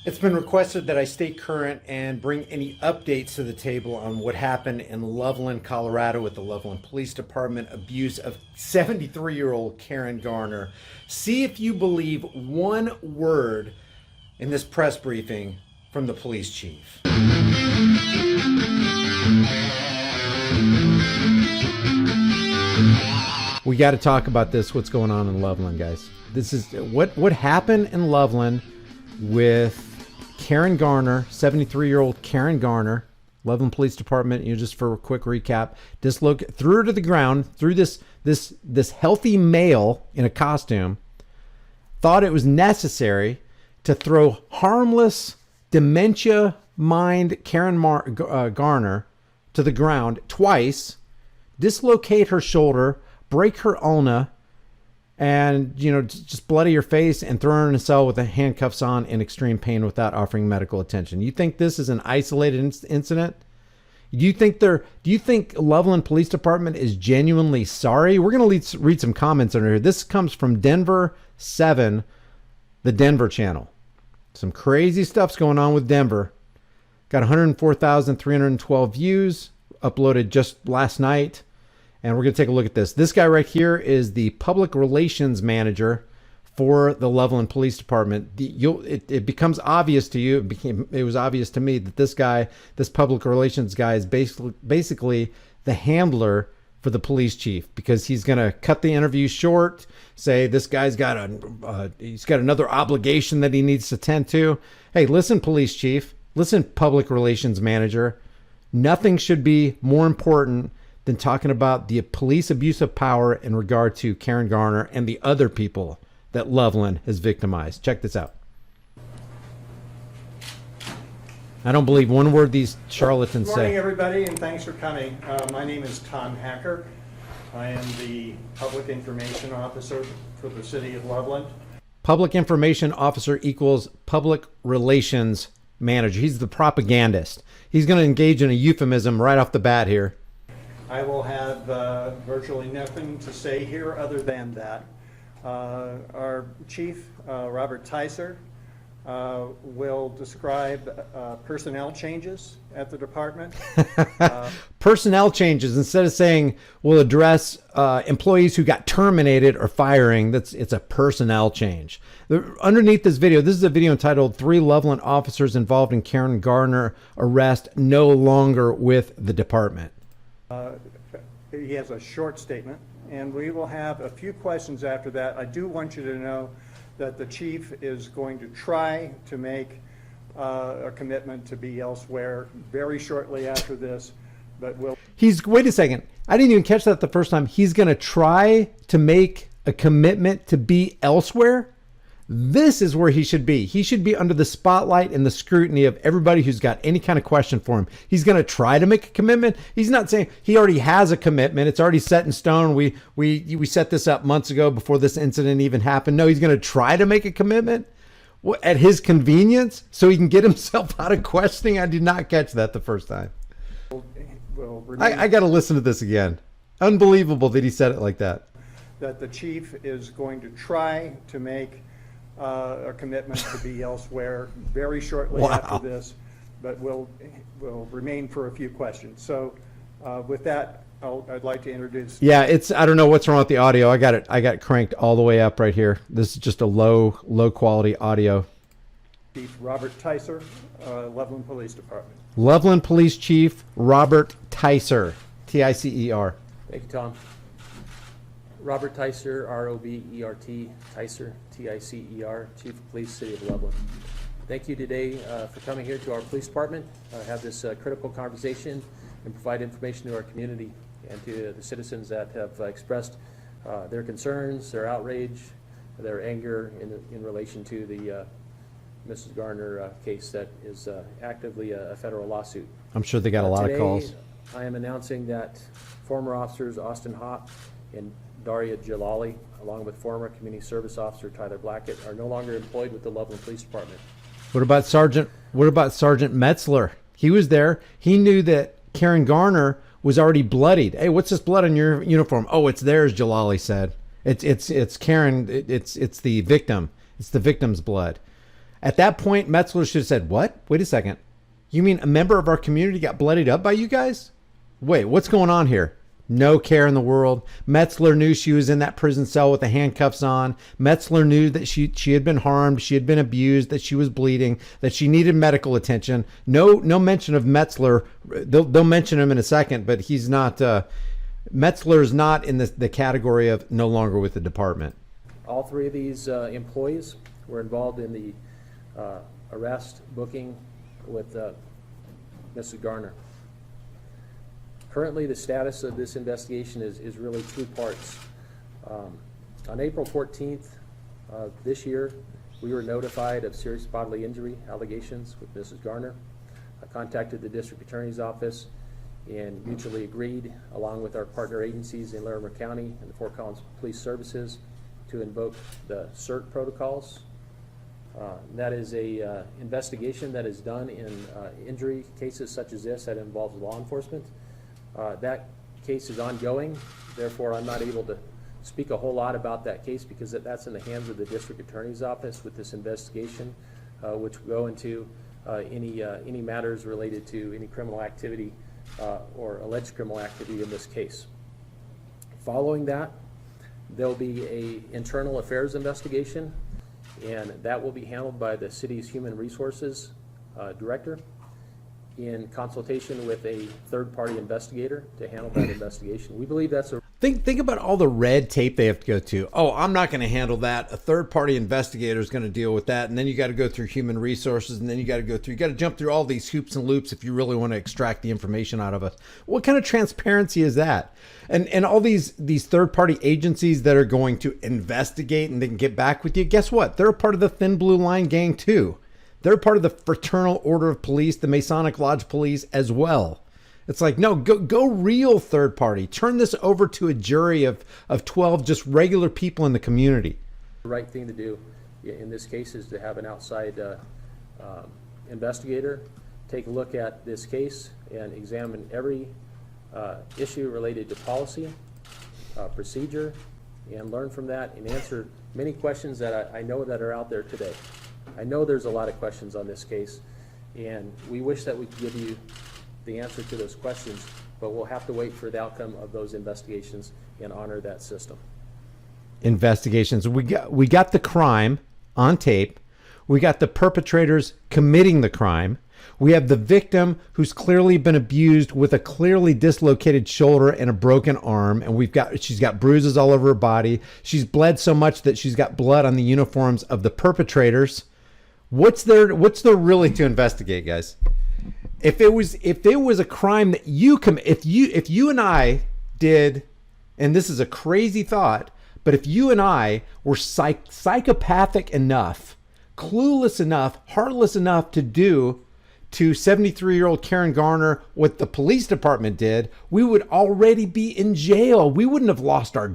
It's been requested that I stay current and bring any updates to the table on what happened in Loveland, Colorado with the Loveland Police Department abuse of 73-year-old Karen Garner. See if you believe one word in this press briefing from the police chief. We got to talk about this, what's going on in Loveland, guys. This is what happened in Loveland with Karen Garner, 73-year-old Karen Garner, Loveland Police Department. Just for a quick recap, threw her to the ground, threw this healthy male in a costume, thought it was necessary to throw harmless, dementia-mind Karen Garner to the ground twice, dislocate her shoulder, break her ulna, and just bloody her face and throw her in a cell with the handcuffs on in extreme pain without offering medical attention. You think this is an isolated incident? Do you think Loveland Police Department is genuinely sorry? We're going to read some comments under here. This comes from Denver 7, the Denver channel. Some crazy stuff's going on with Denver. Got 104,312 views uploaded just last night. And we're going to take a look at this. This guy right here is the public relations manager for the Loveland Police Department. It becomes obvious to you. It was obvious to me that this public relations guy is basically the handler for the police chief, because he's going to cut the interview short, say this guy's got he's got another obligation that he needs to tend to. Hey, listen, police chief. Listen, public relations manager. Nothing should be more important than talking about the police abuse of power in regard to Karen Garner and the other people that Loveland has victimized. Check this out. I don't believe one word these charlatans say. Good morning, everybody, and thanks for coming. My name is Tom Hacker. I am the Public Information Officer for the City of Loveland. Public Information Officer equals Public Relations Manager. He's the propagandist. He's going to engage in a euphemism right off the bat here. I will have virtually nothing to say here other than that. Our chief, Robert Tyser, will describe personnel changes at the department. Personnel changes, instead of saying we'll address employees who got terminated or firing, it's a personnel change. Underneath this video, this is a video entitled 3 Loveland officers involved in Karen Garner arrest no longer with the department. He has a short statement, and we will have a few questions after that. I do want you to know that the chief is going to try to make a commitment to be elsewhere very shortly after this, but wait a second. I didn't even catch that the first time. He's going to try to make a commitment to be elsewhere. This is where he should be. He should be under the spotlight and the scrutiny of everybody who's got any kind of question for him. He's going to try to make a commitment. He's not saying he already has a commitment. It's already set in stone. We set this up months ago before this incident even happened. No, he's going to try to make a commitment at his convenience so he can get himself out of questioning. I did not catch that the first time. I got to listen to this again. Unbelievable that he said it like that. That the chief is going to try to make a commitment to be elsewhere very shortly after this, but will remain for a few questions. So with that, I'd like to introduce. Yeah, I don't know what's wrong with the audio. I got it cranked all the way up right here. This is just a low quality audio. Chief Robert Tyser, Loveland Police Department. Loveland Police Chief Robert Tyser, T-I-C-E-R. Thank you, Tom. Robert Tyser, R-O-B-E-R-T, Tyser, T-I-C-E-R, Chief of Police, City of Loveland. Thank you today for coming here to our police department, have this critical conversation and provide information to our community and to the citizens that have expressed their concerns, their outrage, their anger in relation to the Mrs. Garner case that is actively a federal lawsuit. I'm sure they got a lot of calls. I am announcing that former officers Austin Hopp and Daria Jalali, along with former community service officer Tyler Blackett, are no longer employed with the Loveland Police Department. What about Sergeant Metzler? He was there. He knew that Karen Garner was already bloodied. Hey, what's this blood on your uniform? Oh, it's theirs, Jalali said. It's Karen. It's the victim. It's the victim's blood. At that point, Metzler should have said, what? Wait a second. You mean a member of our community got bloodied up by you guys? Wait, what's going on here? No care in the world. Metzler knew she was in that prison cell with the handcuffs on. Metzler knew that she had been harmed, she had been abused, that she was bleeding, that she needed medical attention. No mention of Metzler. They'll mention him in a second, but he's not. Metzler is not in the category of no longer with the department. All three of these employees were involved in the arrest booking with Mrs. Garner. Currently, the status of this investigation is really two parts. On April 14th of this year, we were notified of serious bodily injury allegations with Mrs. Garner. I contacted the district attorney's office and mutually agreed, along with our partner agencies in Larimer County and the Fort Collins Police Services, to invoke the CERT protocols. That is a investigation that is done in injury cases such as this that involves law enforcement. That case is ongoing, therefore I'm not able to speak a whole lot about that case because that's in the hands of the district attorney's office with this investigation, which will go into any matters related to any criminal activity or alleged criminal activity in this case. Following that, there'll be an internal affairs investigation, and that will be handled by the city's human resources director in consultation with a third-party investigator to handle that investigation. We believe that's a... Think about all the red tape they have to go to. Oh, I'm not going to handle that. A third-party investigator is going to deal with that. And then you got to go through human resources, and then you got to jump through all these hoops and loops if you really want to extract the information out of us. What kind of transparency is that? And all these third-party agencies that are going to investigate and then get back with you, guess what? They're a part of the Thin Blue Line gang too. They're part of the Fraternal Order of Police, the Masonic Lodge Police as well. It's like, no, go real third party. Turn this over to a jury of 12 just regular people in the community. The right thing to do in this case is to have an outside investigator take a look at this case and examine every issue related to policy, procedure, and learn from that and answer many questions that I know that are out there today. I know there's a lot of questions on this case, and we wish that we could give you the answer to those questions, but we'll have to wait for the outcome of those investigations and honor that system. Investigations. We got the crime on tape. We got the perpetrators committing the crime. We have the victim who's clearly been abused with a clearly dislocated shoulder and a broken arm, and she's got bruises all over her body. She's bled so much that she's got blood on the uniforms of the perpetrators. What's there really to investigate, guys? If it was a crime that if you and I did, and this is a crazy thought, but if you and I were psychopathic enough, clueless enough, heartless enough to do to 73-year-old Karen Garner what the police department did, we would already be in jail. We wouldn't have lost our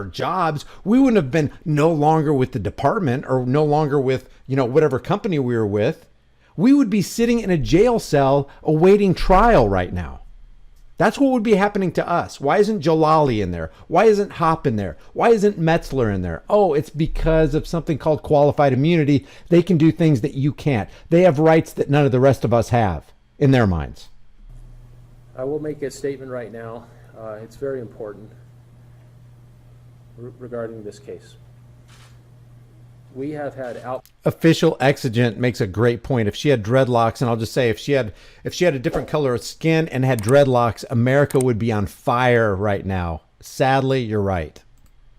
jobs. We wouldn't have been no longer with the department or no longer with, whatever company we were with. We would be sitting in a jail cell awaiting trial right now. That's what would be happening to us. Why isn't Jalali in there? Why isn't Hop in there? Why isn't Metzler in there? Oh, it's because of something called qualified immunity. They can do things that you can't. They have rights that none of the rest of us have in their minds. I will make a statement right now. It's very important regarding this case. We have had Official Exigent makes a great point. If she had dreadlocks, and I'll just say if she had a different color of skin and had dreadlocks, America would be on fire right now. Sadly, you're right.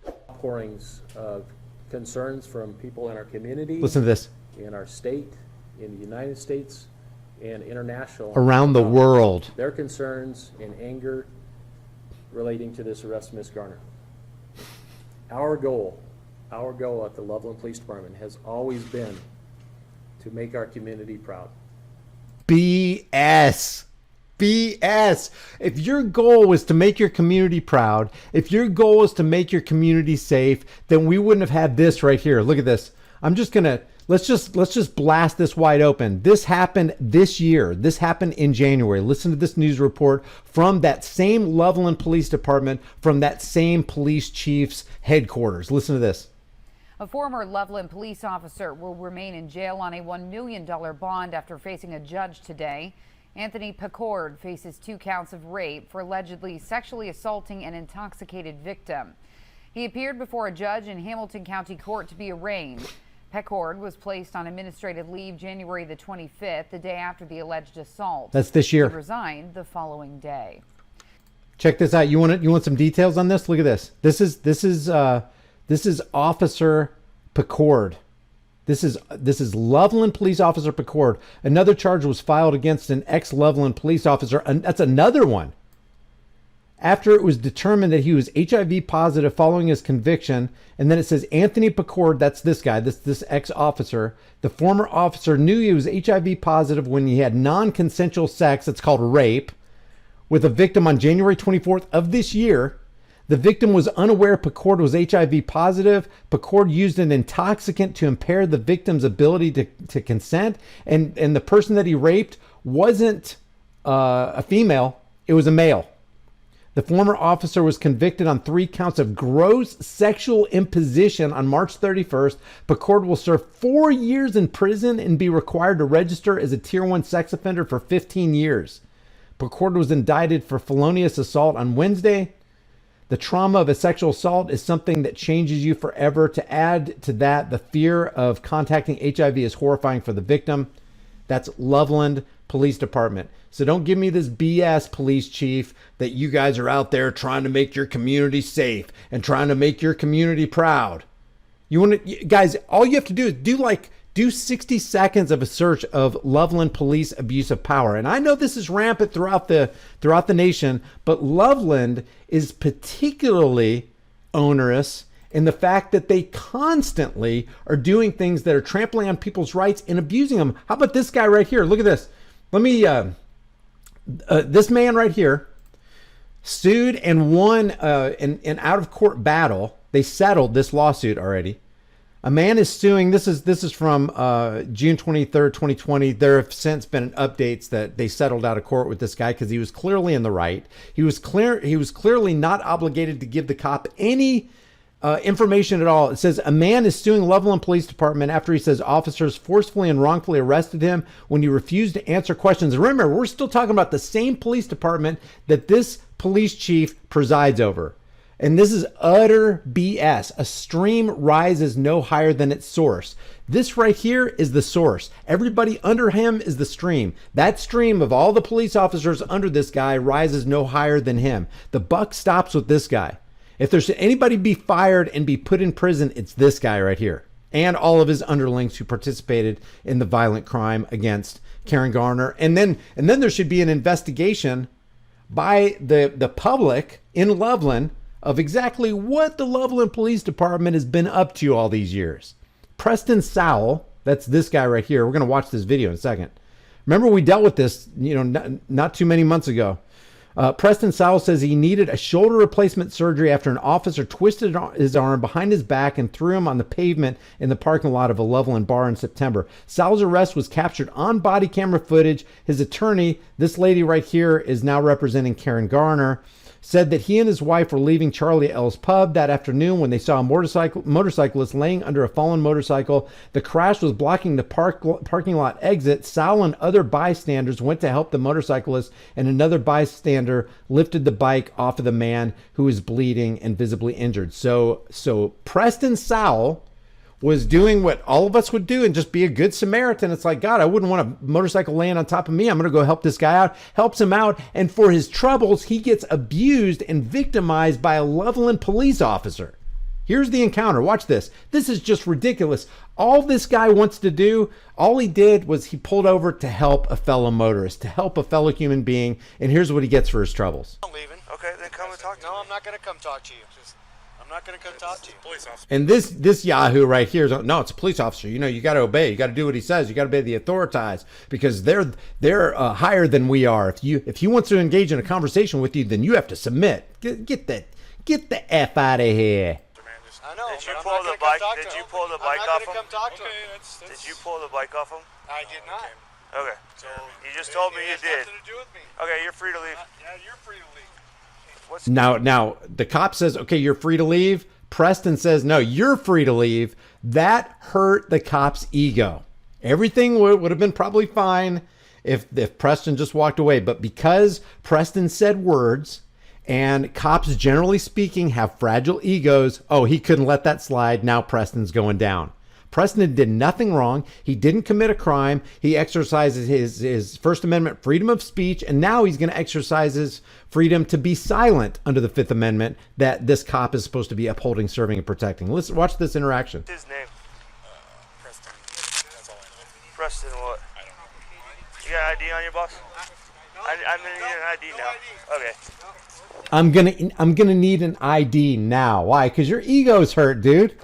Outpourings of concerns from people in our community. Listen to this. In our state, in the United States, and international. Around the world. Their concerns and anger relating to this arrest of Ms. Garner. Our goal at the Loveland Police Department has always been to make our community proud. BS. If your goal was to make your community proud, if your goal is to make your community safe, then we wouldn't have had this right here. Look at this. Let's just blast this wide open. This happened this year. This happened in January. Listen to this news report from that same Loveland Police Department, from that same police chief's headquarters. Listen to this. A former Loveland police officer will remain in jail on a $1 million bond after facing a judge today. Anthony Pacord faces 2 counts of rape for allegedly sexually assaulting an intoxicated victim. He appeared before a judge in Hamilton County Court to be arraigned. Pecord was placed on administrative leave January the 25th, the day after the alleged assault. That's this year. He resigned the following day. Check this out. You want some details on this? Look at this. This is Officer Pecord. This is Loveland Police Officer Pecord. Another charge was filed against an ex-Loveland police officer, and that's another one. After it was determined that he was HIV positive following his conviction, and then it says Anthony Pecord, that's this guy, this ex-officer. The former officer knew he was HIV positive when he had non-consensual sex, it's called rape, with a victim on January 24th of this year. The victim was unaware Pecord was HIV positive. Pecord used an intoxicant to impair the victim's ability to consent, and the person that he raped wasn't a female, it was a male. The former officer was convicted on 3 counts of gross sexual imposition on March 31st. Pecord will serve 4 years in prison and be required to register as a Tier 1 sex offender for 15 years. Pecord was indicted for felonious assault on Wednesday. The trauma of a sexual assault is something that changes you forever. To add to that, the fear of contacting HIV is horrifying for the victim. That's Loveland Police Department. So don't give me this BS, police chief, that you guys are out there trying to make your community safe and trying to make your community proud. You want to, guys, all you have to do is do 60 seconds of a search of Loveland police abuse of power. And I know this is rampant throughout the nation, but Loveland is particularly onerous in the fact that they constantly are doing things that are trampling on people's rights and abusing them. How about this guy right here? Look at this. Let me, this man right here sued and won an out-of-court battle. They settled this lawsuit already. A man is suing. This is from June 23rd, 2020. There have since been updates that they settled out of court with this guy because he was clearly in the right. He was clearly not obligated to give the cop any information at all. It says a man is suing Loveland Police Department after he says officers forcefully and wrongfully arrested him when he refused to answer questions. And remember, we're still talking about the same police department that this police chief presides over. And this is utter BS. A stream rises no higher than its source. This right here is the source. Everybody under him is the stream. That stream of all the police officers under this guy rises no higher than him. The buck stops with this guy. If there's anybody be fired and be put in prison, it's this guy right here. And all of his underlings who participated in the violent crime against Karen Garner. And then there should be an investigation by the public in Loveland of exactly what the Loveland Police Department has been up to all these years. Preston Sowell, that's this guy right here. We're going to watch this video in a second. Remember, we dealt with this, not too many months ago. Preston Sowell says he needed a shoulder replacement surgery after an officer twisted his arm behind his back and threw him on the pavement in the parking lot of a Loveland bar in September. Sowell's arrest was captured on body camera footage. His attorney, this lady right here, is now representing Karen Garner, said that he and his wife were leaving Charlie L's pub that afternoon when they saw a motorcyclist laying under a fallen motorcycle. The crash was blocking the parking lot exit. Sowell and other bystanders went to help the motorcyclist, and another bystander lifted the bike off of the man who was bleeding and visibly injured. So Preston Sowell was doing what all of us would do and just be a good Samaritan. It's like, God, I wouldn't want a motorcycle laying on top of me. I'm going to go help this guy out. Helps him out. And for his troubles, he gets abused and victimized by a Loveland police officer. Here's the encounter. Watch this. This is just ridiculous. All this guy wants to do, all he did was he pulled over to help a fellow motorist, to help a fellow human being. And here's what he gets for his troubles. I'm leaving. Okay, then come and talk to me. No, I'm not going to come talk to you. I'm not going to come talk to you. Police officer. And this Yahoo right here is, no, it's a police officer. You got to obey. You got to do what he says. You got to obey the authoritahs because they're higher than we are. If he wants to engage in a conversation with you, then you have to submit. Get the F out of here. I know. Did you pull the bike? Did you pull the bike off him? Did you pull the bike off him? I did not. Okay. So you just told me you did. Nothing to do with me. Okay, you're free to leave. Yeah, you're free to leave. Now the cop says, okay, you're free to leave. Preston says, no, you're free to leave. That hurt the cop's ego. Everything would have been probably fine if Preston just walked away. But because Preston said words, and cops, generally speaking, have fragile egos, oh, he couldn't let that slide. Now Preston's going down. Preston did nothing wrong. He didn't commit a crime. He exercises his First Amendment freedom of speech, and now he's going to exercise his freedom to be silent under the Fifth Amendment that this cop is supposed to be upholding, serving, and protecting. Let's watch this interaction. His name. Preston. That's all I know. Preston what? I don't know. You got an ID on your boss? I'm gonna need an ID now. Okay. I'm gonna need an ID now. Why? Because your ego's hurt, dude.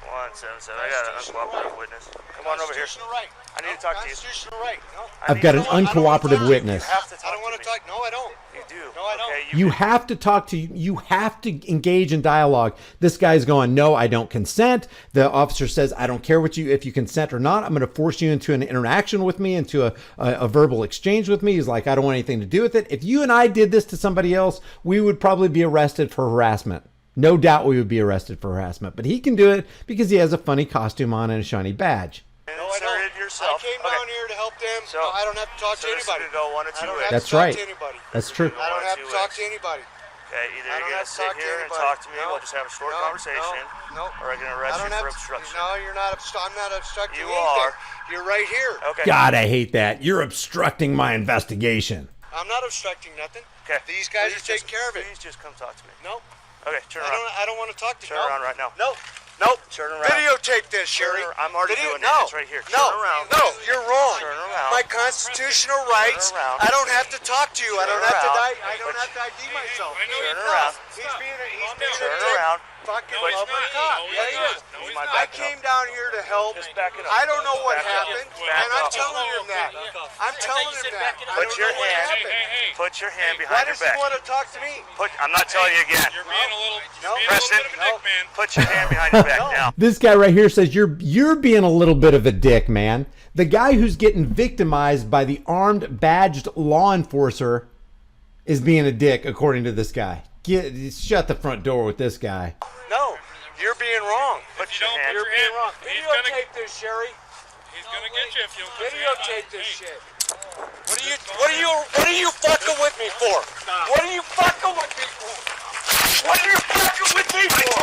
177. I got an uncooperative witness. Come on over here. Right. I need to talk to you. Constitutional right. No. I've got an uncooperative witness. You have to talk I don't want to talk. No, I don't. You do. No, I don't. Okay, You have to talk to you have to engage in dialogue. This guy's going, no, I don't consent. The officer says, I don't care if you consent or not. I'm going to force you into an interaction with me, into a verbal exchange with me. He's like, I don't want anything to do with it. If you and I did this to somebody else, we would probably be arrested for harassment. No doubt we would be arrested for harassment. But he can do it because he has a funny costume on and a shiny badge. No, I don't. Yourself. I came down here to help them. So, I don't have to talk to this is anybody. gonna go one of two I don't ways. have That's to talk right. to anybody. That's true. I don't have to talk to anybody. Okay, either I you're don't gonna have to sit talk to here and anybody. talk to me, No. we'll just have a short No, conversation, no. or I'm gonna arrest you for obstruction. No, you're not. I'm not obstructing You anything. are. You're right here. Okay. God, I hate that. You're obstructing my investigation. I'm not obstructing nothing. Okay. These guys Please are taking just- care of it. Please just come talk to me. No. Okay, turn around. I don't want to talk to you. Turn around right now. No. Nope. Turn around. Videotape this, Sherry. I'm already doing it. No. It's right here. No. Turn around. No, you're wrong. Turn around. My constitutional rights. around. I don't have to talk to you. I Turn don't have to around. die. I don't have to ID myself. Turn around. He's being a Turn around. fucking No, he's lover not. cop. No, Yeah, he's he not. is. No, he's not. I came down here to help. Just back it up. I don't know what Back up. happened, Back and I'm up. telling him that. I'm telling him that. I Put don't your know what hand. happened. Put your hand Why behind your does he back. want to talk to me? I'm not telling you again. You're being a little, No. Preston, bit of a dick, man. put your hand behind your back now. This guy right here says you're being a little bit of a dick, man. The guy who's getting victimized by the armed, badged law enforcer is being a dick, according to this guy. Shut the front door with this guy. No, you're being wrong. Put your hand. You're being wrong. He's gonna- Videotape this, Sherry. He's gonna get you if you don't. Videotape this shit. What are you fucking with me for? What are you fucking with me for? What are you fucking with me for?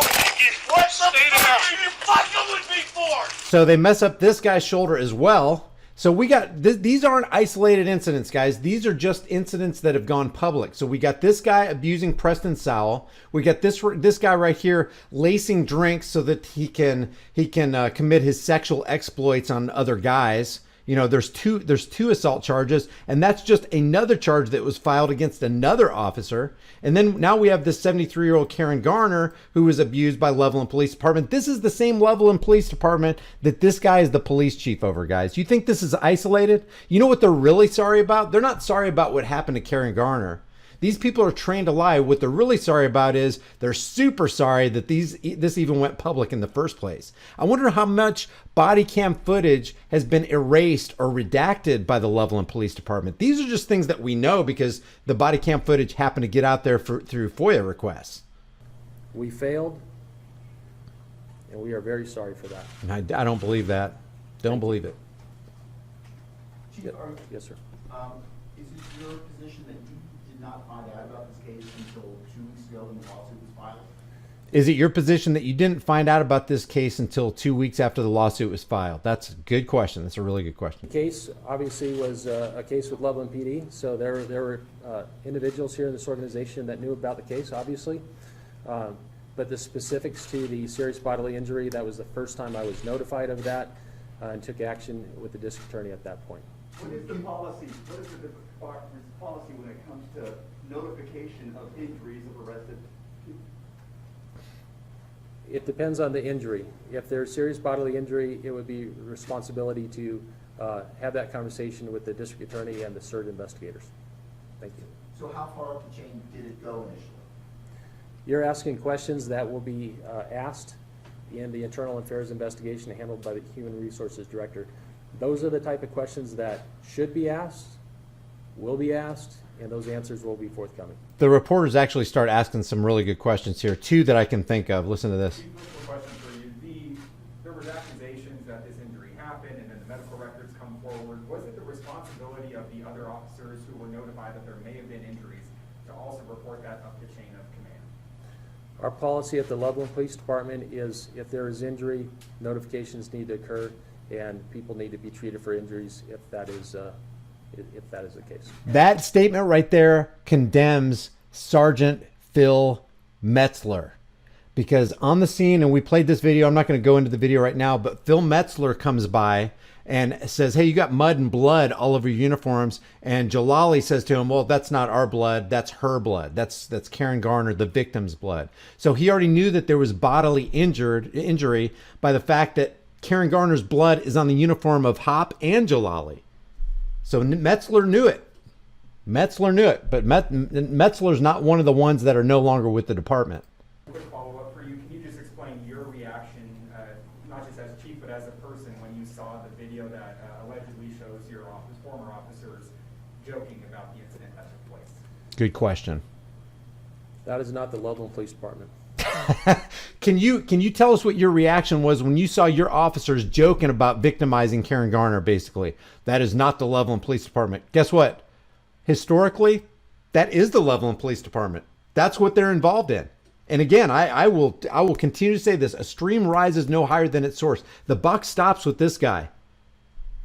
What the fuck are you fucking with me for? So they mess up this guy's shoulder as well. So we got these aren't isolated incidents, guys. These are just incidents that have gone public. So we got this guy abusing Preston Sowell. We got this guy right here lacing drinks so that he can commit his sexual exploits on other guys. You know, there's two assault charges, and that's just another charge that was filed against another officer. And then now we have this 73-year-old Karen Garner who was abused by Loveland Police Department. This is the same Loveland Police Department that this guy is the police chief over, guys. You think this is isolated? You know what they're really sorry about? They're not sorry about what happened to Karen Garner. These people are trained to lie. What they're really sorry about is they're super sorry that this even went public in the first place. I wonder how much body cam footage has been erased or redacted by the Loveland Police Department. These are just things that we know because the body cam footage happened to get out there through FOIA requests. We failed, and we are very sorry for that. And I don't believe that. Don't believe it. Yes, sir. Is it your position that you did not find out about this case until 2 weeks ago when the lawsuit was filed? Is it your position that you didn't find out about this case until 2 weeks after the lawsuit was filed? That's a good question. That's a really good question. The case obviously was a case with Loveland PD, so there were individuals here in this organization that knew about the case, obviously. But the specifics to the serious bodily injury, that was the first time I was notified of that and took action with the district attorney at that point. What is the policy? What is the department's policy when it comes to notification of injuries of arrested people? It depends on the injury. If there's serious bodily injury, it would be responsibility to have that conversation with the district attorney and the CERT investigators. Thank you. So how far up the chain did it go initially? You're asking questions that will be asked in the internal affairs investigation handled by the Human Resources Director. Those are the type of questions that should be asked will be asked, and those answers will be forthcoming. The reporters actually start asking some really good questions here. Two that I can think of. Listen to this. Question for you. There was accusations that this injury happened, and then the medical records come forward. Was it the responsibility of the other officers who were notified that there may have been injuries to also report that up the chain of command? Our policy at the Loveland Police Department is if there is injury, notifications need to occur, and people need to be treated for injuries if that is the case. That statement right there condemns Sergeant Phil Metzler, because on the scene, and we played this video, I'm not going to go into the video right now, but Phil Metzler comes by and says, hey, you got mud and blood all over your uniforms. And Jalali says to him, well, that's not our blood, that's her blood. That's Karen Garner, the victim's blood. So he already knew that there was bodily injury by the fact that Karen Garner's blood is on the uniform of Hop and Jalali. So Metzler knew it. Metzler knew it, but Metzler's not one of the ones that are no longer with the department. Quick follow-up for you. Can you just explain your reaction, not just as chief, but as a person, when you saw the video that allegedly shows your former officers joking about the incident that took place? Good question. That is not the Loveland Police Department. Can you tell us what your reaction was when you saw your officers joking about victimizing Karen Garner, basically? That is not the Loveland Police Department. Guess what? Historically, that is the Loveland Police Department. That's what they're involved in. And again, I will continue to say this. A stream rises no higher than its source. The buck stops with this guy.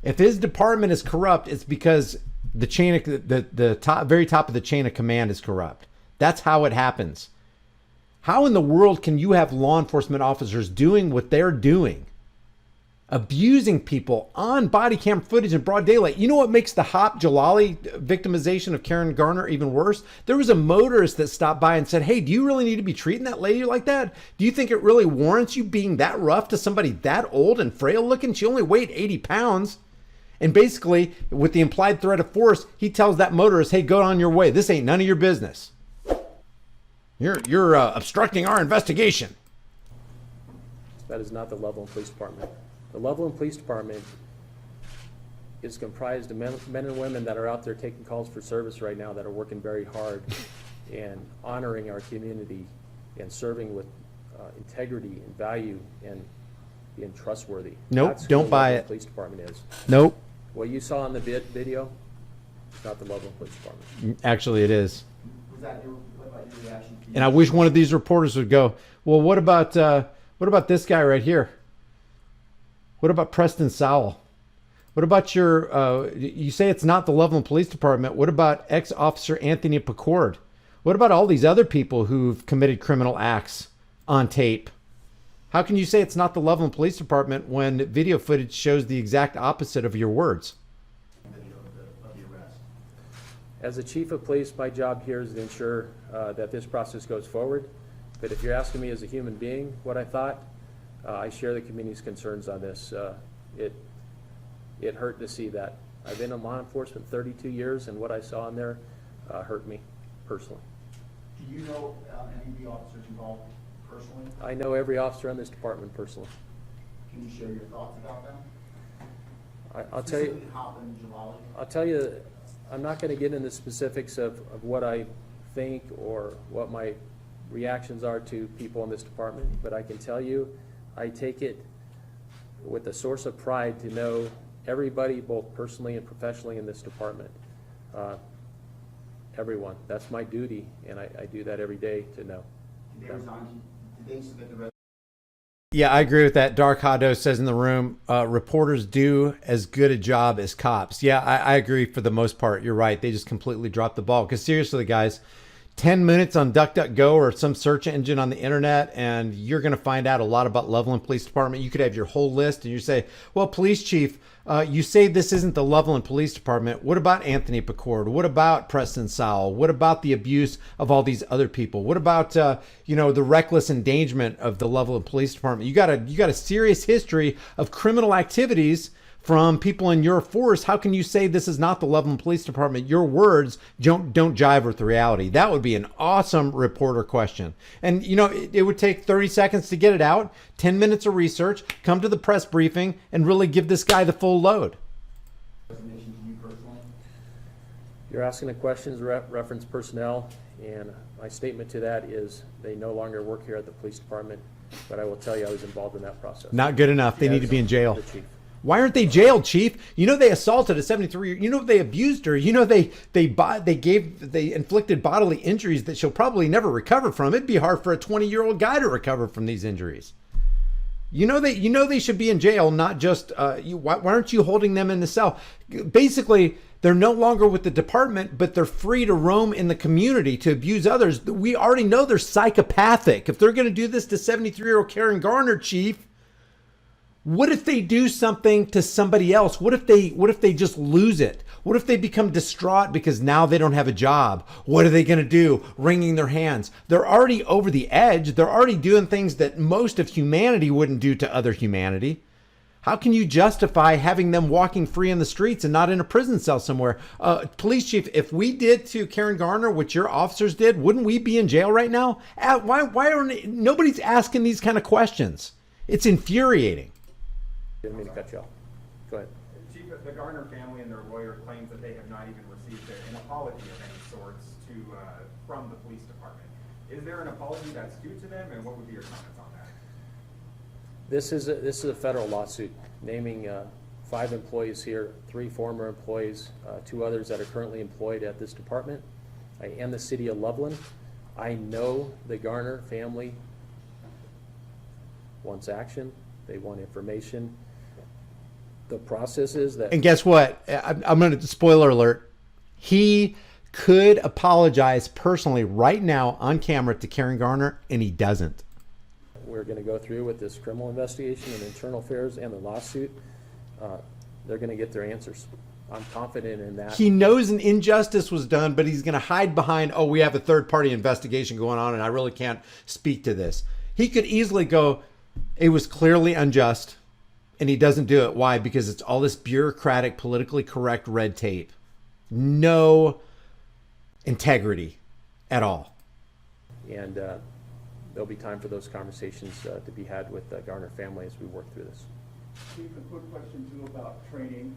If his department is corrupt, it's because the chain of the top, very top of the chain of command is corrupt. That's how it happens. How in the world can you have law enforcement officers doing what they're doing? Abusing people on body cam footage in broad daylight. You know what makes the Hop Jalali victimization of Karen Garner even worse? There was a motorist that stopped by and said, hey, do you really need to be treating that lady like that? Do you think it really warrants you being that rough to somebody that old and frail looking? She only weighed 80 pounds. And basically, with the implied threat of force, he tells that motorist, hey, go on your way. This ain't none of your business. You're obstructing our investigation. That is not the Loveland Police Department. The Loveland Police Department is comprised of men and women that are out there taking calls for service right now, that are working very hard and honoring our community and serving with integrity and value and being trustworthy. Nope, That's don't who buy Loveland it. Police Department is. Nope. What you saw in the video is not the Loveland Police Department. Actually, it is. Was that what about your reaction to And I wish one of these reporters would go, well, what about this guy right here? What about Preston Sowell? What about you say it's not the Loveland Police Department. What about ex-officer Anthony Pacord? What about all these other people who've committed criminal acts on tape? How can you say it's not the Loveland Police Department when video footage shows the exact opposite of your words? video of the arrest? As the chief of police, my job here is to ensure that this process goes forward. But if you're asking me as a human being what I thought, I share the community's concerns on this. It hurt to see that. I've been in law enforcement 32 years, and what I saw in there hurt me personally. Do you know any of the officers involved personally? I know every officer in this department personally. Can you share your thoughts about them? I'll tell you. Specifically Hop and Jalali? I'll tell you, I'm not going to get into specifics of what I think or what my reactions are to people in this department, but I can tell you, I take it with a source of pride to know everybody, both personally and professionally in this department. Everyone. That's my duty, and I do that every day to know. Did they resign? Did they submit the Yeah, I agree with that. Dark Hado says in the room, reporters do as good a job as cops. Yeah, I agree for the most part. You're right. They just completely dropped the ball. Because seriously, guys, 10 minutes on DuckDuckGo or some search engine on the internet, and you're going to find out a lot about Loveland Police Department. You could have your whole list, and you say, well, police chief, you say this isn't the Loveland Police Department. What about Anthony Pacord? What about Preston Sowell? What about the abuse of all these other people? What about, the reckless endangerment of the Loveland Police Department? You got a serious history of criminal activities from people in your force. How can you say this is not the Loveland Police Department? Your words don't jive with reality. That would be an awesome reporter question. And, it would take 30 seconds to get it out, 10 minutes of research, come to the press briefing, and really give this guy the full load. resignation to you personally? You're asking the questions reference personnel, and my statement to that is they no longer work here at the police department, but I will tell you I was involved in that process. Not good enough. They need to be in jail. The chief. Why aren't they jailed, Chief? You know they assaulted a 73-year. You know they abused her. You know they inflicted bodily injuries that she'll probably never recover from. It'd be hard for a 20-year-old guy to recover from these injuries. You know they should be in jail, not just why aren't you holding them in the cell? Basically, they're no longer with the department, but they're free to roam in the community to abuse others. We already know they're psychopathic. If they're going to do this to 73-year-old Karen Garner, Chief, what if they do something to somebody else? What if they just lose it? What if they become distraught because now they don't have a job? What are they going to do? Wringing their hands. They're already over the edge. They're already doing things that most of humanity wouldn't do to other humanity. How can you justify having them walking free in the streets and not in a prison cell somewhere? Police chief, if we did to Karen Garner what your officers did, wouldn't we be in jail right now? Why aren't nobody's asking these kind of questions? It's infuriating. Didn't mean to cut you off. Go ahead. Chief, the Garner family and their lawyer claims that they have not even received an apology of any sorts from the police department. Is there an apology that's due to them, and what would be your comments on that? This is a federal lawsuit naming 5 employees here, 3 former employees, 2 others that are currently employed at this department. I am the city of Loveland. I know the Garner family wants action. They want information. The process is that... And guess what? I'm going to, spoiler alert, he could apologize personally right now on camera to Karen Garner, and he doesn't. We're going to go through with this criminal investigation and internal affairs and the lawsuit. They're going to get their answers. I'm confident in that. He knows an injustice was done, but he's going to hide behind, oh, we have a third-party investigation going on, and I really can't speak to this. He could easily go, it was clearly unjust. And he doesn't do it. Why? Because it's all this bureaucratic, politically correct red tape. No integrity at all. And there'll be time for those conversations to be had with the Garner family as we work through this. Chief, a quick question too about training.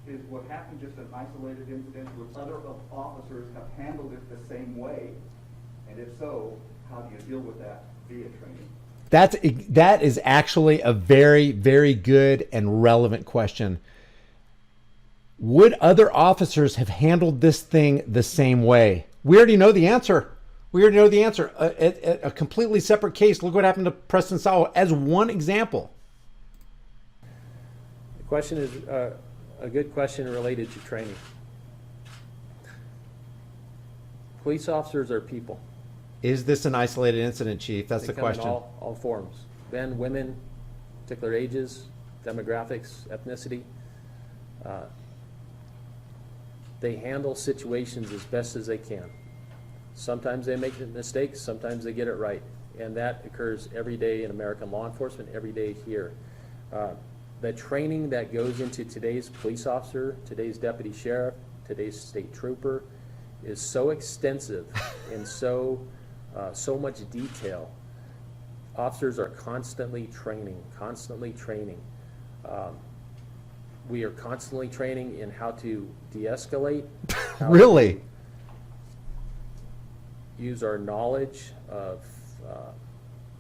Is what happened just an isolated incident? Would other officers have handled it the same way? And if so, how do you deal with that via training? That is actually a very, very good and relevant question. Would other officers have handled this thing the same way? We already know the answer. A completely separate case. Look what happened to Preston Sowell as one example. The question is a good question related to training. Police officers are people. Is this an isolated incident, Chief? That's the They come in question. all forms. Men, women, particular ages, demographics, ethnicity. They handle situations as best as they can. Sometimes they make mistakes, sometimes they get it right. And that occurs every day in American law enforcement, every day here. The training that goes into today's police officer, today's deputy sheriff, today's state trooper is so extensive and so much detail. Officers are constantly training. We are constantly training in how to de-escalate. Really? Use our knowledge of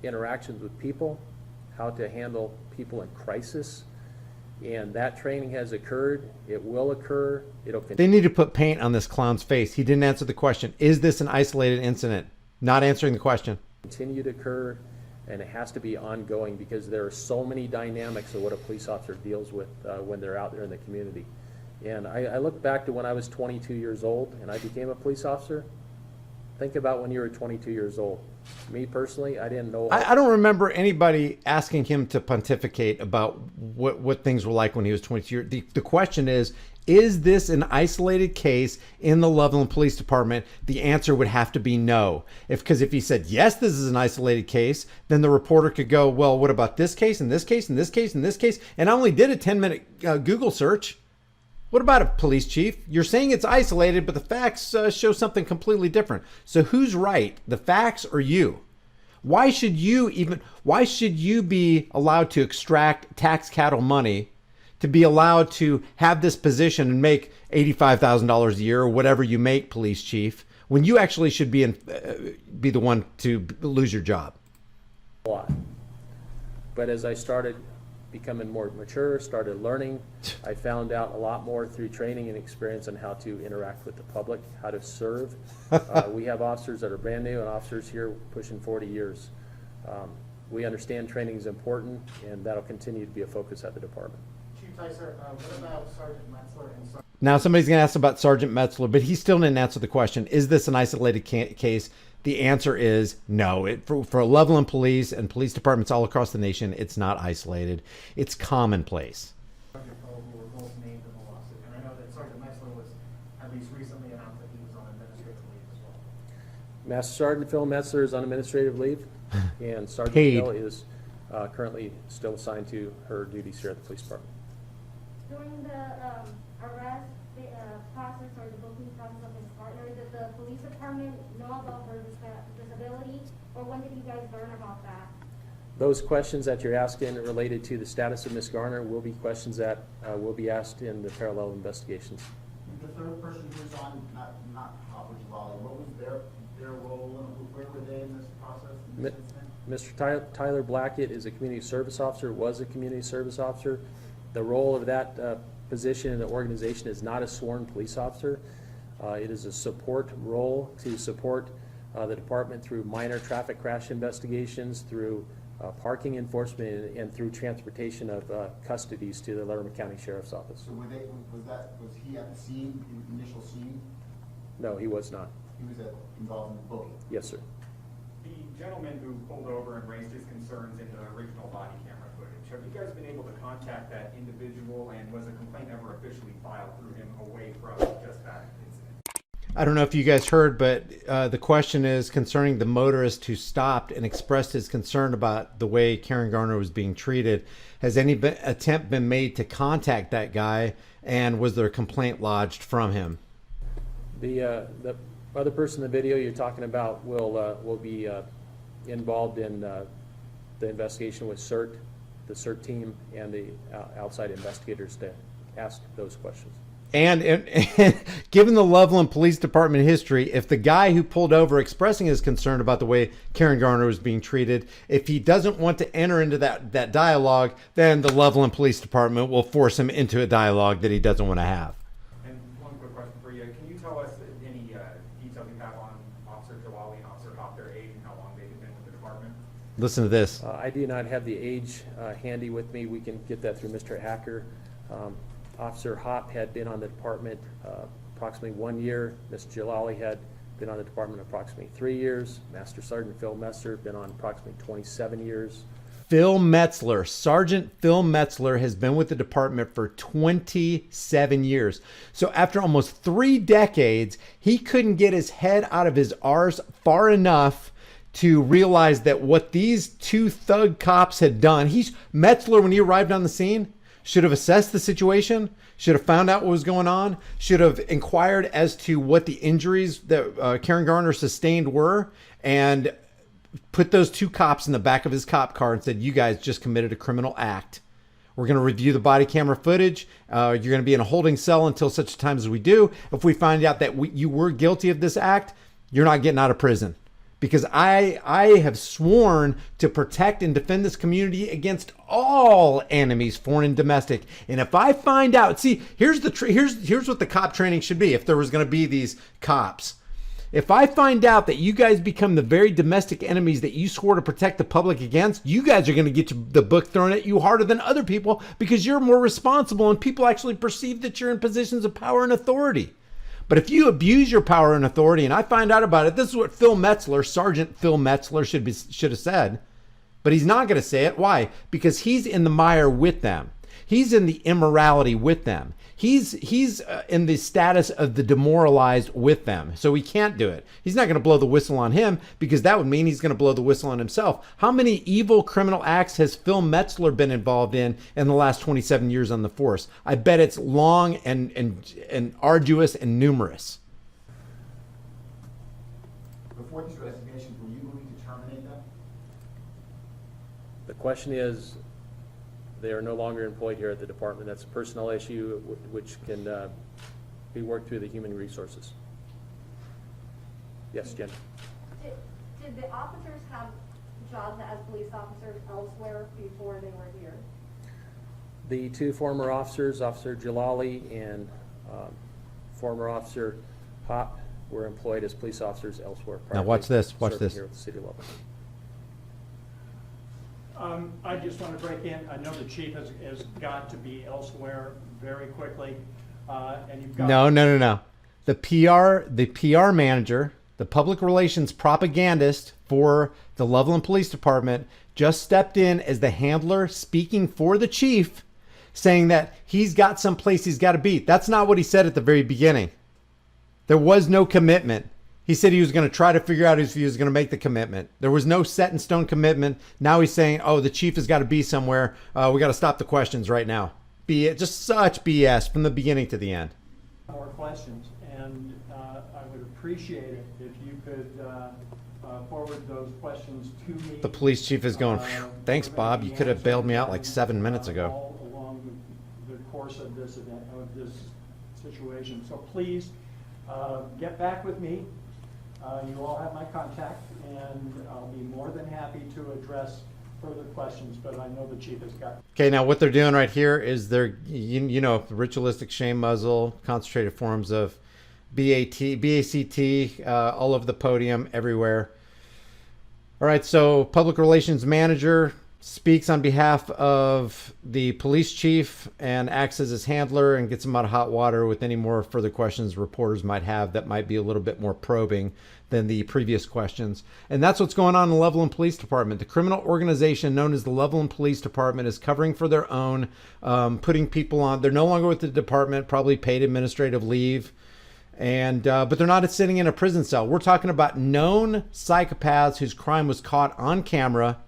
interactions with people, how to handle people in crisis. And that training has occurred. It will occur. It'll They continue. need to put paint on this clown's face. He didn't answer the question. Is this an isolated incident? Not answering the question. Continue to occur, and it has to be ongoing because there are so many dynamics of what a police officer deals with when they're out there in the community. And I look back to when I was 22 years old and I became a police officer. Think about when you were 22 years old. Me personally, I didn't know. I don't remember anybody asking him to pontificate about what things were like when he was 22. The question is this an isolated case in the Loveland Police Department? The answer would have to be no. Because if he said, yes, this is an isolated case, then the reporter could go, well, what about this case and this case and this case and this case? And I only did a 10-minute Google search. What about it, police chief? You're saying it's isolated, but the facts show something completely different. So who's right, the facts or you? Why should you be allowed to extract tax cattle money to be allowed to have this position and make $85,000 a year or whatever you make, police chief, when you actually should be be the one to lose your job? A lot. But as I started becoming more mature, started learning, I found out a lot more through training and experience on how to interact with the public, how to serve. We have officers that are brand new and officers here pushing 40 years. We understand training is important, and that'll continue to be a focus at the department. Chief Ticer, what about Sergeant Metzler and Sergeant? Now, somebody's going to ask about Sergeant Metzler, but he still didn't answer the question. Is this an isolated case? The answer is no. For Loveland Police and police departments all across the nation, it's not isolated. It's commonplace. Who were both named in the lawsuit, and I know that Sergeant Metzler was at least recently announced that he was on administrative leave as well. Master Sergeant Phil Metzler is on administrative leave, and Sergeant Paid. Phil is currently still assigned to her duties here at the police department. During the arrest process or the booking process of Ms. Garner, did the police department know about her disability, or when did you guys learn about that? Those questions that you're asking related to the status of Ms. Garner will be questions that will be asked in the parallel investigations. The third person who was on, not Hopper Jalali, what was their role and where were they in this process? In this incident? Mr. Tyler Blackett is a community service officer, was a community service officer. The role of that position in the organization is not a sworn police officer. It is a support role to support the department through minor traffic crash investigations, through parking enforcement, and through transportation of custodies to the Letterman County Sheriff's Office. So was he at the scene, the initial scene? No, he was not. He was involved in the booking? Yes, sir. The gentleman who pulled over and raised his concerns in the original body camera footage, have you guys been able to contact that individual, and was a complaint ever officially filed through him away from just that incident? I don't know if you guys heard, but the question is concerning the motorist who stopped and expressed his concern about the way Karen Garner was being treated. Has any attempt been made to contact that guy, and was there a complaint lodged from him? The other person in the video you're talking about will be involved in the investigation with CERT, the CERT team, and the outside investigators to ask those questions. And given the Loveland Police Department history, if the guy who pulled over expressing his concern about the way Karen Garner was being treated, if he doesn't want to enter into that dialogue, then the Loveland Police Department will force him into a dialogue that he doesn't want to have. And one quick question for you. Can you tell us any details you have on Officer Jalali and Officer Hop, their age and how long they've been with the department? Listen to this. I do not have the age handy with me. We can get that through Mr. Hacker. Officer Hop had been on the department approximately 1 year. Ms. Jalali had been on the department approximately 3 years. Master Sergeant Phil Metzler been on approximately 27 years. Phil Metzler, Sergeant Phil Metzler, has been with the department for 27 years. So after almost 3 decades, he couldn't get his head out of his arse far enough to realize that what these 2 thug cops had done, Metzler, when he arrived on the scene, should have assessed the situation, should have found out what was going on, should have inquired as to what the injuries that Karen Garner sustained were, and put those 2 cops in the back of his cop car and said, you guys just committed a criminal act. We're going to review the body camera footage. You're going to be in a holding cell until such time as we do. If we find out that you were guilty of this act, you're not getting out of prison. Because I have sworn to protect and defend this community against all enemies, foreign and domestic. And if I find out, see, here's what the cop training should be if there was going to be these cops. If I find out that you guys become the very domestic enemies that you swore to protect the public against, you guys are going to get the book thrown at you harder than other people because you're more responsible and people actually perceive that you're in positions of power and authority. But if you abuse your power and authority, and I find out about it, this is what Phil Metzler, Sergeant Phil Metzler, should have said. But he's not going to say it. Why? Because he's in the mire with them. He's in the immorality with them. He's in the status of the demoralized with them. So he can't do it. He's not going to blow the whistle on him because that would mean he's going to blow the whistle on himself. How many evil criminal acts has Phil Metzler been involved in the last 27 years on the force? I bet it's long and arduous and numerous. Before these investigations, were you moving to terminate them? The question is, They are no longer employed here at the department. That's a personnel issue which can be worked through the human resources. Yes, Jen? Did the officers have jobs as police officers elsewhere before they were here? The two former officers, Officer Jalali and former Officer Hop, were employed as police officers elsewhere. Now watch this, watch serving this. Here at the city level. I just want to break in. I know the chief has got to be elsewhere very quickly. And you've got No. The PR manager, the public relations propagandist for the Loveland Police Department just stepped in as the handler speaking for the chief, saying that he's got some place he's got to be. That's not what he said at the very beginning. There was no commitment. He said he was going to try to figure out if he was going to make the commitment. There was no set in stone commitment. Now he's saying, oh, the chief has got to be somewhere. We got to stop the questions right now. Just such BS from the beginning to the end. more questions, and I would appreciate it if you could forward those questions to me. The police chief is going, thanks, Bob. You could have bailed me out like 7 minutes ago. All along the course of this event, of this situation. So please get back with me. You all have my contact, and I'll be more than happy to address further questions, but I know the chief has got. Okay, now what they're doing right here is they're, you know, ritualistic shame muzzle, concentrated forms of BACT, all over the podium, everywhere. All right, so public relations manager speaks on behalf of the police chief and acts as his handler and gets him out of hot water with any more further questions reporters might have that might be a little bit more probing than the previous questions. And that's what's going on in the Loveland Police Department. The criminal organization known as the Loveland Police Department is covering for their own, putting people on. They're no longer with the department, probably paid administrative leave. And but they're not sitting in a prison cell. We're talking about known psychopaths whose crime was caught on camera.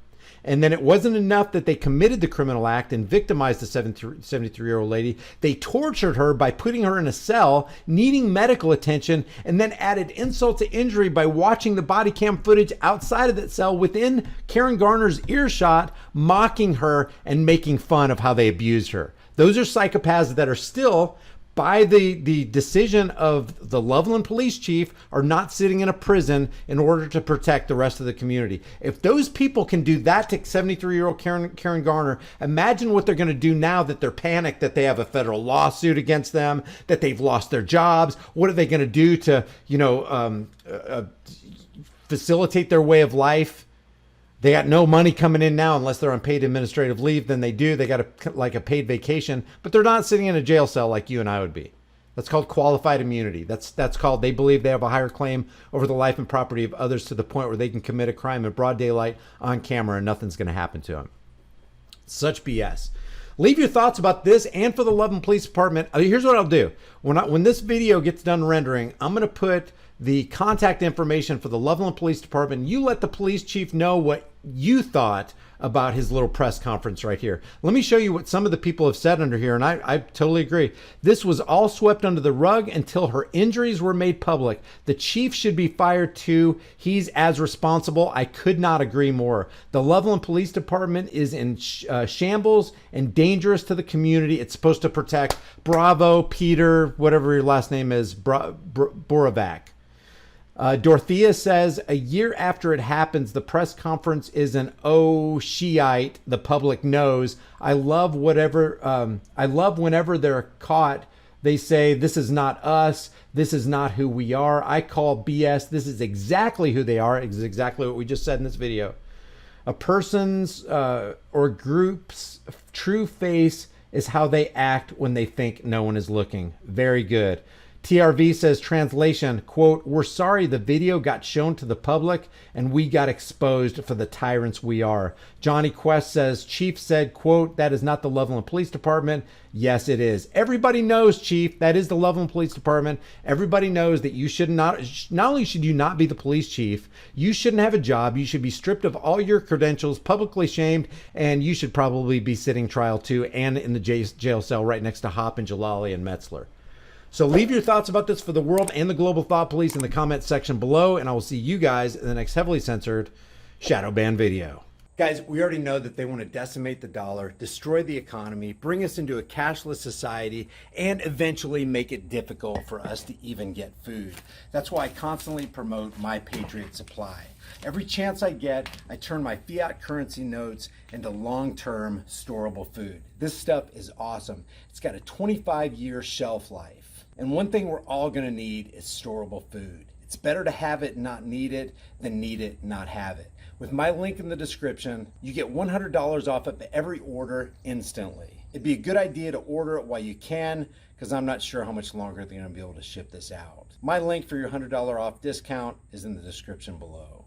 And then it wasn't enough that they committed the criminal act and victimized the 73-year-old lady. They tortured her by putting her in a cell, needing medical attention, and then added insult to injury by watching the body cam footage outside of that cell within Karen Garner's earshot, mocking her and making fun of how they abused her. Those are psychopaths that are still, by the decision of the Loveland police chief, are not sitting in a prison in order to protect the rest of the community. If those people can do that to 73-year-old Karen Garner, imagine what they're going to do now that they're panicked that they have a federal lawsuit against them, that they've lost their jobs. What are they going to do to, facilitate their way of life? They got no money coming in now unless they're on paid administrative leave. Then they do. They got a paid vacation, but they're not sitting in a jail cell like you and I would be. That's called qualified immunity. That's called, they believe they have a higher claim over the life and property of others to the point where they can commit a crime in broad daylight on camera and nothing's going to happen to them. Such BS. Leave your thoughts about this and for the Loveland Police Department. Here's what I'll do. When this video gets done rendering, I'm going to put the contact information for the Loveland Police Department. You let the police chief know what you thought about his little press conference right here. Let me show you what some of the people have said under here, and I totally agree. This was all swept under the rug until her injuries were made public. The chief should be fired too. He's as responsible. I could not agree more. The Loveland Police Department is in shambles and dangerous to the community. It's supposed to protect Bravo, Peter, whatever your last name is, Borovac. Dorothea says, a year after it happens, the press conference is an Shiite. The public knows. I love whenever they're caught, they say, this is not us. This is not who we are. I call BS. This is exactly who they are. It's exactly what we just said in this video. A person's or group's true face is how they act when they think no one is looking. Very good. TRV says, translation, quote, we're sorry the video got shown to the public and we got exposed for the tyrants we are. Johnny Quest says, Chief said, quote, that is not the Loveland Police Department. Yes, it is. Everybody knows, Chief, that is the Loveland Police Department. Everybody knows that you should not only should you not be the police chief, you shouldn't have a job. You should be stripped of all your credentials, publicly shamed, and you should probably be sitting trial too and in the jail cell right next to Hop and Jalali and Metzler. So leave your thoughts about this for the world and the global thought police in the comment section below, and I will see you guys in the next heavily censored shadow ban video. Guys, we already know that they want to decimate the dollar, destroy the economy, bring us into a cashless society, and eventually make it difficult for us to even get food. That's why I constantly promote My Patriot Supply. Every chance I get, I turn my fiat currency notes into long-term storable food. This stuff is awesome. It's got a 25-year shelf life. And one thing we're all going to need is storable food. It's better to have it and not need it than need it and not have it. With my link in the description, you get $100 off of every order instantly. It'd be a good idea to order it while you can, because I'm not sure how much longer they're going to be able to ship this out. My link for your $100 off discount is in the description below.